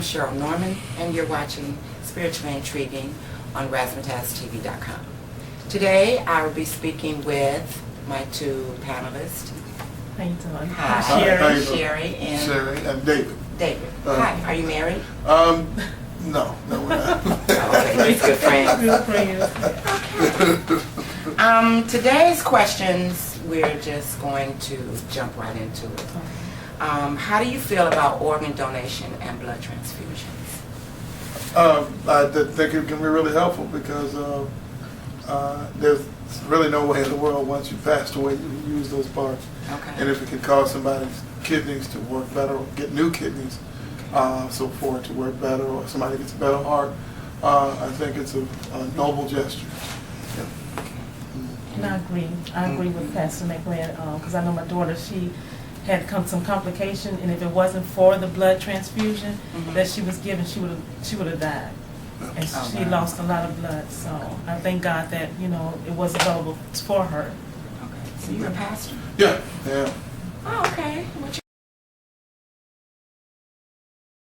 I'm Cheryl Norman, and you're watching Spiritually Intriguing on RazzmatazzTV.com. Today, I will be speaking with my two panelists. How you doing? Hi, Sherry. Sherry and Sherry and David. David. Hi, are you married? No, we're not. Okay, good friends. Good friends. Today's questions, we're just going to jump right into it. How do you feel about organ donation and blood transfusions? I think it can be really helpful because there's really no way in the world once you passed away you can use those parts. Okay. And if it can cause somebody's kidneys to work better or get new kidneys, so for it to work better, or somebody gets a better heart, I think it's a noble gesture. Yeah. And I agree with Pastor McGlynn because I know my daughter, she had some complication, and if it wasn't for the blood transfusion that she was given, she would have died. And she lost a lot of blood. So I thank God that it was available for her. Okay. So you're a pastor? Yeah. Oh, okay. What's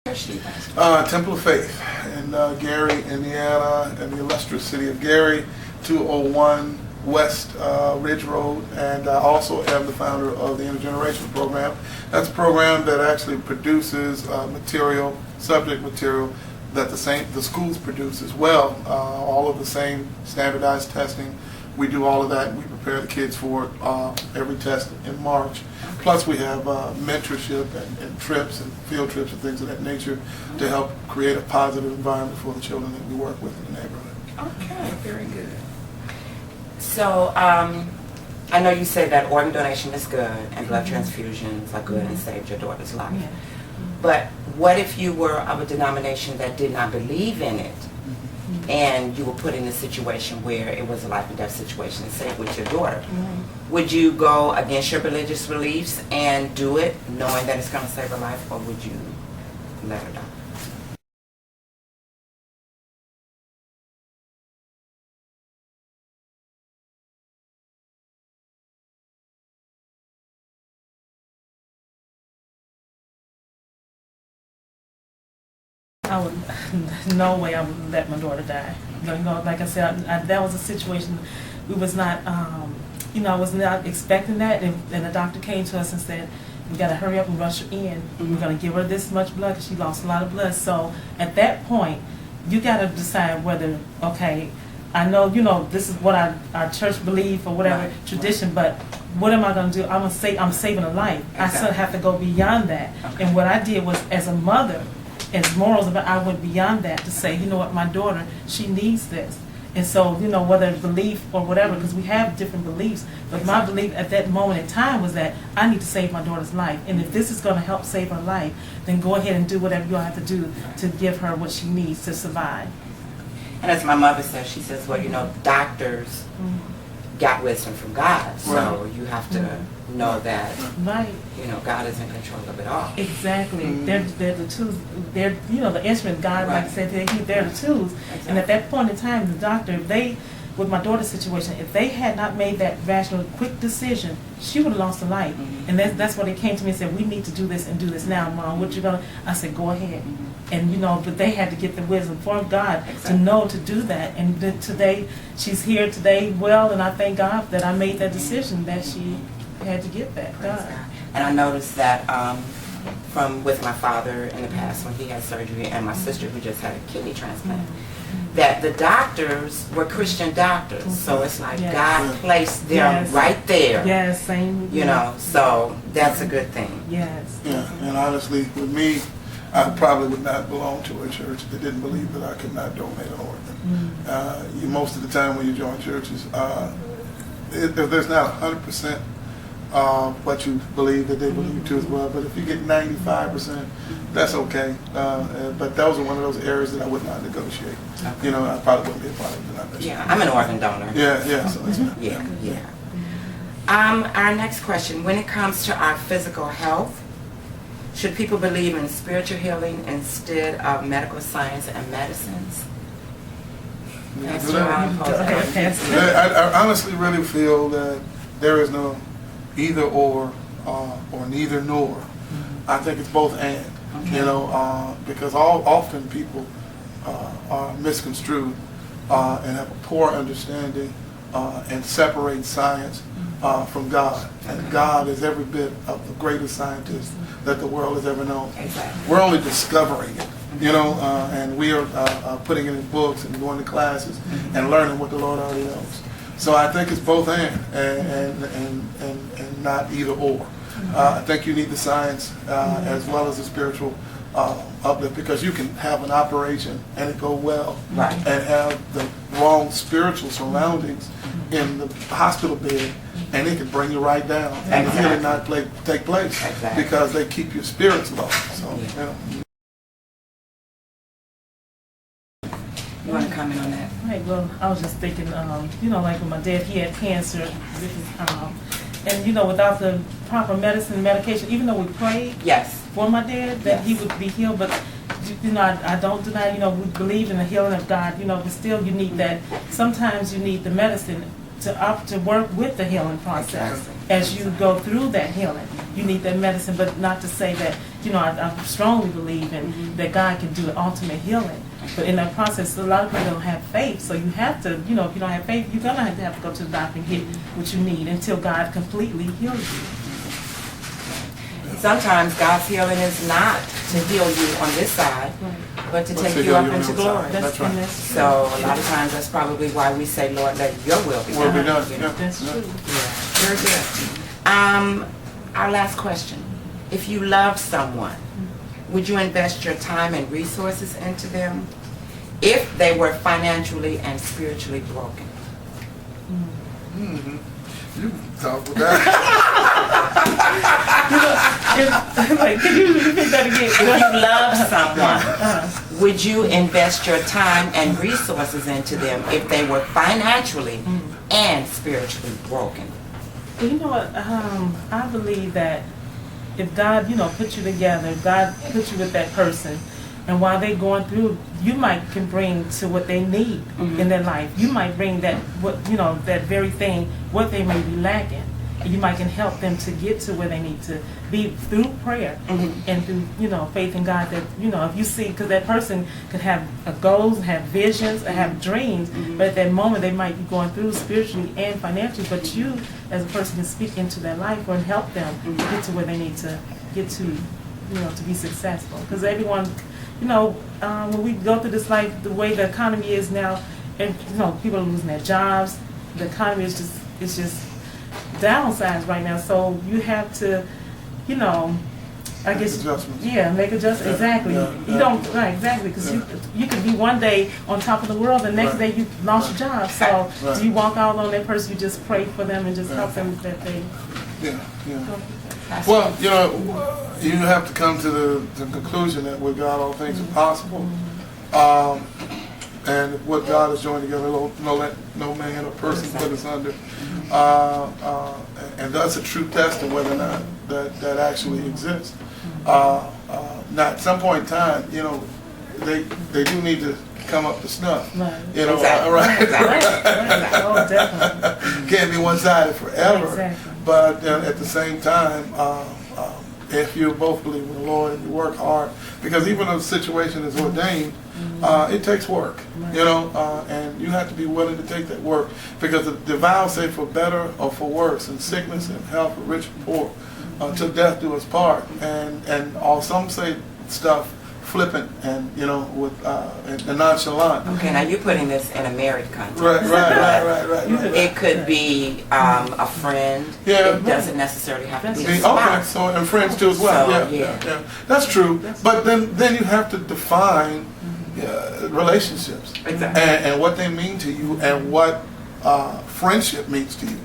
your church do you pastor? Temple of Faith in Gary, Indiana, in the illustrious city of Gary, 201 West Ridge Road, and I also am the founder of the Intergenerational Program. That's a program that actually produces subject material that the schools produce as well. All of the same standardized testing. We do all of that. We prepare the kids for every test in March. Plus we have mentorship and trips and field trips and things of that nature to help create a positive environment for the children that we work with in the neighborhood. Okay, very good. So, I know you said that organ donation is good and blood transfusions are good and saved your daughter's life. Yeah. But what if you were of a denomination that did not believe in it and you were put in a situation where it was a life and death situation, say with your daughter? Would you go against your religious beliefs and do it knowing that it's going to save her life, or would you let her die? I would, no way I would let my daughter die. Like I said, that was a situation. We was not, I was not expecting that, and the doctor came to us and said, we got to hurry up and rush her in. We're going to give her this much blood because she lost a lot of blood. So at that point, you got to decide whether, okay, I know, this is what our church believe or whatever tradition, but what am I going to do? I'm saving a life. Exactly. I still have to go beyond that. Okay. And what I did was, as a mother, as morals, but I went beyond that to say, you know what, my daughter, she needs this. And so, whether it's belief or whatever, because we have different beliefs, but my belief at that moment in time was that I need to save my daughter's life. And if this is going to help save her life, then go ahead and do whatever you have to do to give her what she needs to survive. And as my mother says, she says, well, doctors got wisdom from God, so you have to know that God is in control of it all. Exactly. They're the tools. They're the instrument. God, like I said, they're the tools. Exactly. And at that point in time, the doctor, with my daughter's situation, if they had not made that rational, quick decision, she would have lost her life. And that's why they came to me and said, we need to do this and do this now, Mom. What you gonna? I said, go ahead. And but they had to get the wisdom from God to know to do that. And today, she's here today, and I thank God that I made that decision that she had to get that. God. And I noticed that with my father in the past when he had surgery, and my sister who just had a kidney transplant, that the doctors were Christian doctors. So it's like God placed them right there. Yes, same. So that's a good thing. Yes. Yeah, and honestly, with me, I probably would not belong to a church that didn't believe that I could not donate an organ. Most of the time when you join churches, there's not 100% what you believe that they believe too as well, but if you get 95%, that's okay. But those are one of those areas that I would not negotiate. Okay. I probably wouldn't be a part of the denomination. Yeah, I'm an organ donor. Yeah. So yeah. Our next question: when it comes to our physical health, should people believe in spiritual healing instead of medical science and medicines? I honestly really feel that there is no either or neither nor. I think it's both and. You know, because often people are misconstrued and have a poor understanding and separate science from God. And God is every bit of the greatest scientist that the world has ever known. Exactly. We're only discovering it, you know, and we are putting it in books and going to classes and learning what the Lord already knows. So I think it's both and not either or. I think you need the science as well as the spiritual uplift, because you can have an operation and it go well, Right. and have the wrong spiritual surroundings in the hospital bed, and it can bring you right down and the healing not take place because they keep your spirits low. So, you know. You want to comment on that? Right, well, I was just thinking, you know, like when my dad, he had cancer, and you know, without the proper medicine, medication, even though we prayed Yes. for my dad, that he would be healed, but you know, I don't deny, you know, we believe in the healing of God, you know, but still you need that, sometimes you need the medicine to work with the healing process. Exactly. As you go through that healing, you need that medicine, but not to say that, you know, I strongly believe in that God can do the ultimate healing. But in that process, a lot of people don't have faith, so you have to, you know, if you don't have faith, you're gonna have to go to the doctor and get what you need until God completely heals you. Sometimes God's healing is not to heal you on this side, but to take you up into glory. That's right. So a lot of times that's probably why we say, Lord, let your will be Will done. be done. Yeah. That's true. Yeah, very good. Our last question. If you love someone, would you invest your time and resources into them if they were financially and spiritually broken? Mm-hmm. You can talk with that. Like, can you repeat that again? If you love someone, would you invest your time and resources into them if they were financially and spiritually broken? Well, you know what? I believe that if God, you know, put you together, if God put you with that person, and while they're going through, you can bring to what they need in their life. You might bring that, that very thing, what they may be lacking. And you might can help them to get to where they need to be through prayer and through, faith in God. That, if you see, because that person could have goals, have visions, or have dreams, but at that moment they might be going through spiritually and financially. But you, as a person, can speak into their life and help them get to where they need to get to, to be successful. Because everyone, when we go through this life, the way the economy is now, and people are losing their jobs. The economy is just downsized right now. So you have to, I guess, adjustments. make adjustments. Yeah, Exactly. yeah, You don't exactly because you could be one day on top of the world, the next day you lost your job. So do you walk out on that person? You just pray for them and just help them that they. Yeah. Well, you have to come to the conclusion that with God all things are possible. And what God has joined together, no man or person put us under. And that's a true test of whether or not that actually exists. Now, at some point in time, they do need to come up to snuff. Right. Right? Oh, definitely. Can't be one-sided forever. Exactly. But at the same time, if you both believe in the Lord and you work hard, because even though the situation is ordained, it takes work, and you have to be willing to take that work, because the vows say for better or for worse, in sickness and health, for rich and poor, till death do us part. And all some say stuff flippant and with and nonchalant. Okay, now you're putting this in a married context. Right. It could be a friend. Yeah. It doesn't necessarily have to be a Okay, spouse. so and friends too as well. So, Yeah. That's true. But then you have to define relationships and what they mean to you and what friendship means to you.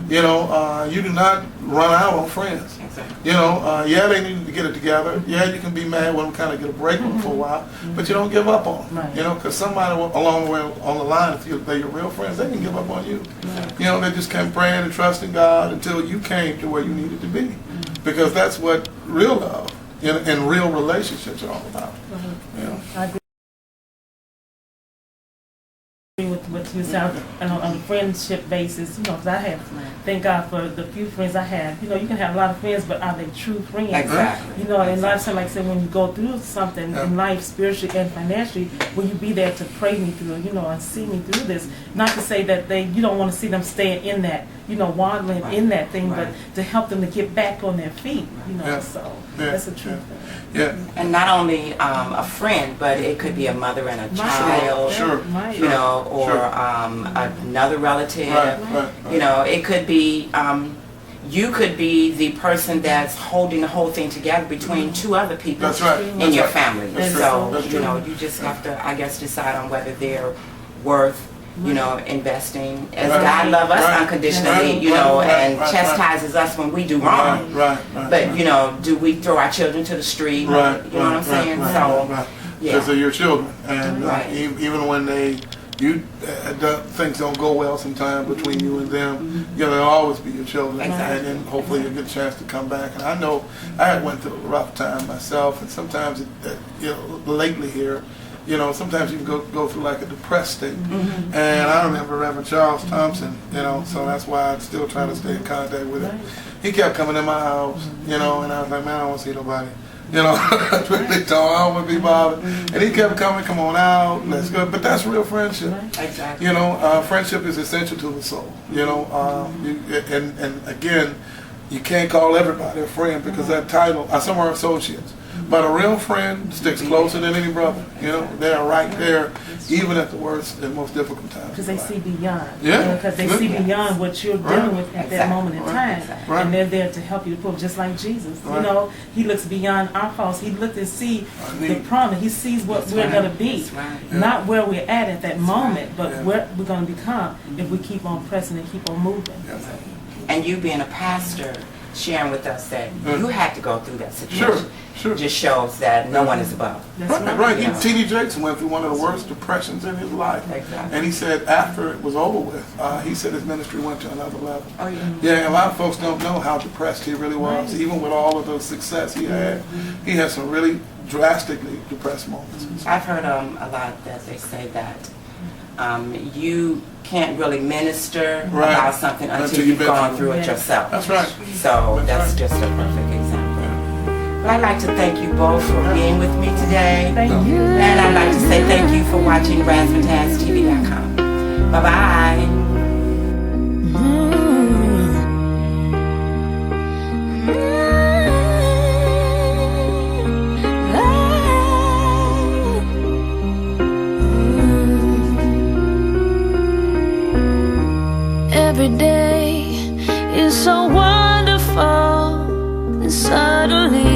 You do not run out on friends. Exactly. They need to get it together. Yeah, you can be mad when them, kind of get a break with them for a while, but you don't give up on them. Right. Because somebody along the way on the line, if they're your real friends, they can give up on you. Right. They just kept praying and trusting God until you came to where you needed to be, because that's what real love and real relationships are all about. I agree with friends. You know, on a friendship basis, you know, 'cause I have, thank God for the few friends I have. You know, you can have a lot of friends, but are they true friends? Exactly. You know, and a lot of times, like I said, when you go through something in life, spiritually and financially, will you be there to pray me through, you know, and see me through this? Not to say that you don't want to see them staying in that, you know, wandering in that thing, but to help them to get back on their feet, you know, so that's a true thing. Yeah. And not only a friend, but it could be a mother and a child, Sure. you know, or another relative. Right. You know, it could be, you could be the person that's holding the whole thing together between two other people That's right. in your family. That's So, true. you know, you just have to, I guess, decide on whether they're worth, you know, investing. As God loves us unconditionally, you know, and chastises us when we do wrong. Right. But, you know, do we throw our children to the street? Right. You know what I'm saying? So, because they're your children, and Right. even when things don't go well sometimes between you and them, you know, they'll always be your children, Exactly. and then hopefully you'll get a chance to come back. And I know I went through a rough time myself, and sometimes, you know, lately here, you know, sometimes you can go through like a depressed state. And I remember Reverend Charles Thompson, you know, so that's why I still try to stay in contact with him. He kept coming in my house, you know, and I was like, man, I don't want to see nobody. You know, I really don't. I don't want to be bothered. And he kept coming, come on out, let's go. But that's real friendship. exactly. You know, friendship is essential to the soul. You know, and again, you can't call everybody a friend because that title, some are associates. But a real friend sticks closer than any brother. You know, they're right there, even at the worst and most difficult times. Because they see beyond. Yeah. Because they see beyond what you're dealing with at that moment in time. Right. And they're there to help you to prove, just like Jesus. Right. You know, he looks beyond our faults. He looked and see the promise. He sees what we're going to be. That's right. Yeah. Not where we're at that moment, but Yeah. where we're going to become if we keep on pressing and keep on moving. Yeah. And you being a pastor, sharing with us that you had to go through that situation. Sure. Just shows that no one is above. That's Right. Yeah. T.D. Jakes went through one of the worst depressions in his life. Exactly. And he said after it was over with, he said his ministry went to another level. Oh, yeah. Yeah, a lot of folks don't know how depressed he really was. Right. Even with all of the success he had, he had some really drastically depressed moments. I've heard a lot that they say that you can't really minister about something until you've gone through it yourself. That's right. So that's just a perfect example. But I'd like to thank you both for being with me today. Thank you. And I'd like to say thank you for watching RazzmatazzTV.com. Bye-bye. Every day is so wonderful, and suddenly